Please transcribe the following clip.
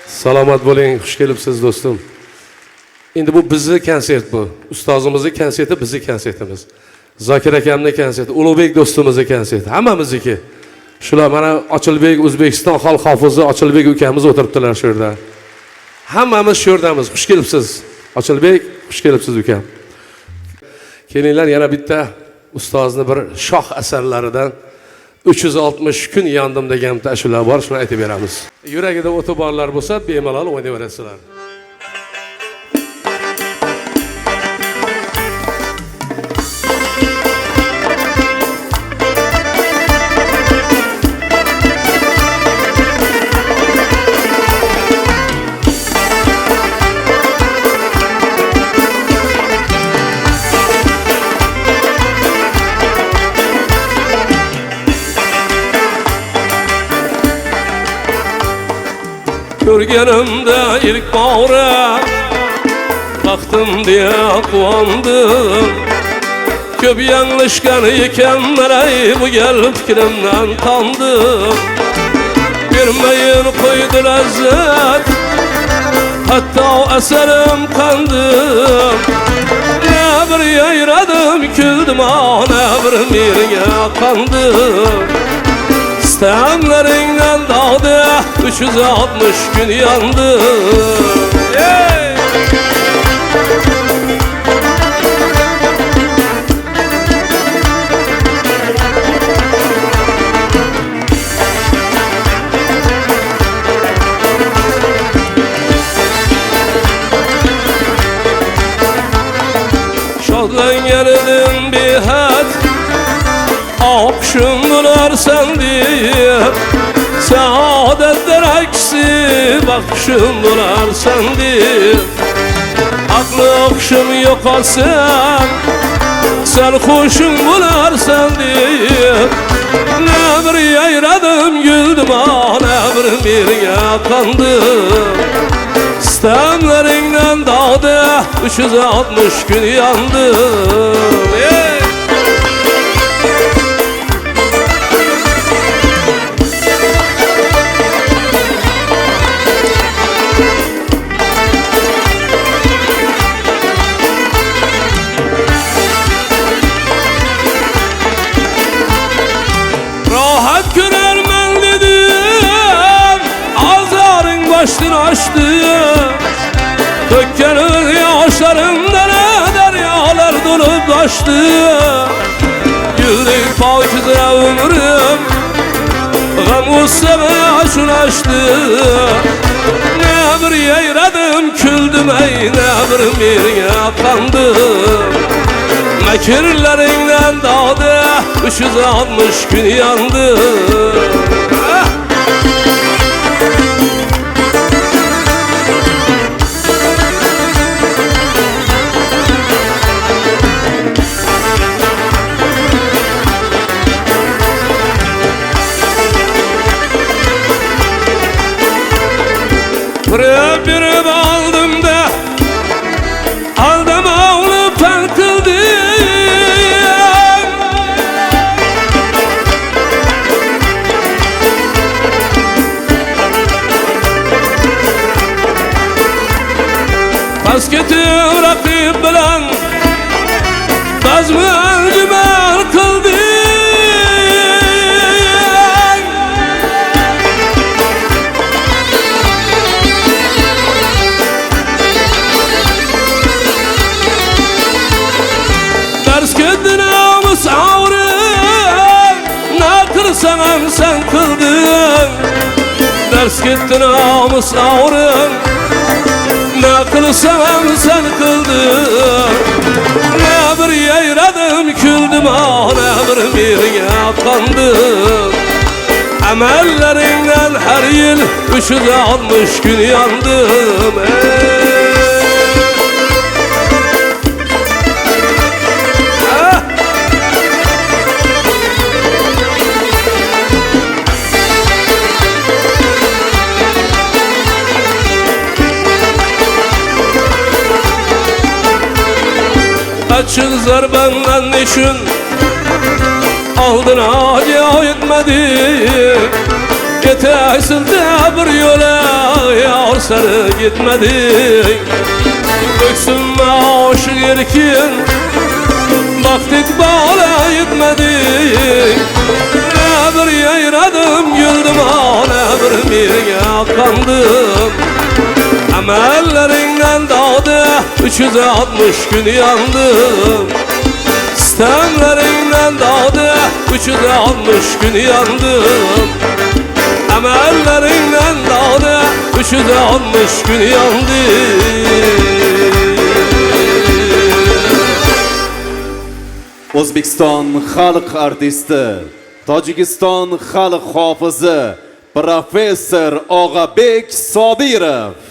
Salomat bo'ling, xush kelibsiz do'stim. Endi bu bizni konsert bu. Ustozimizning konserti, bizning konsertimiz. Zokir akamning konserti, Ulug'bek do'stimizning konserti, hammamizniki. Shular mana Ochilbek O'zbekiston xalq hofizi Ochilbek ukamiz o'tiribdilar shu yerda. Hammamiz shu yerdamiz. Xush kelibsiz. Ochilbek, xush kelibsiz ukam. Kelinglar, yana bitta ustozni bir shoh asarlaridan 360 kun yandim degan bitta ashula bor, shuni aytib beramiz. Yuragida o'ti borlar bo'lsa, bemalol o'ynayverasizlar. Görgenimde ilk bağıra baktım diye kuandım. Köp yanlışken ikenlere bu gel fikrimden tandım. Vermeyin koydu lezzet, hatta o eserim kandım. Ne bir yayradım küldüm, ne bir mirine kandım. İstemlerinden dağdı 360 gün yandı. Şadlan geldim bir hat, akşamlar sen diye. Saadetler aksi bakışımlar sen diye. Aklı akşam yok alsan, sen hoşun bular sen diye. Ne bir yayradım güldüm, ne bir birine kandım. İstemlerinden dağdı 360 gün yandım. Rahat görermen dedim, azarın başını açtı. Dökkenin yaşlarımda ne deryalar dolup taştı. Güldük pakize ömrüm, gam ustama aşulaştı. Ne bir yayradım küldüm ey, ne bir mirine kandım. Mekirlerinden dağdı 360 gün yandı. Bir aldım da aldım oğlu pankıldım. Basketim rakip bilen bazmı öncümen kıldım. Sanam sen kıldın, ders gitti namus ağrın. Ne kılsam sen kıldın. Ne bir yayradım küldüm, ne bir birine kandım. Emellerinden her yıl 360 gün yandım. Açık zarbenden düşün, aldın acı etmedi. Yetersin de bir yola, ya yar seni gitmedin. Öksünme aşık erkin, baktık bana yetmedin. Ne bir yayradım güldüm ne bir mirine kandım. Emellerinden dağdı 360 gün yandım. Sistemlerinden dağdı 360 gün yandım. Emellerinden dağdı 360 gün yandım. O'zbekiston xalq artisti, Tojikiston xalq hofizi Professor Og'abek Sodirov.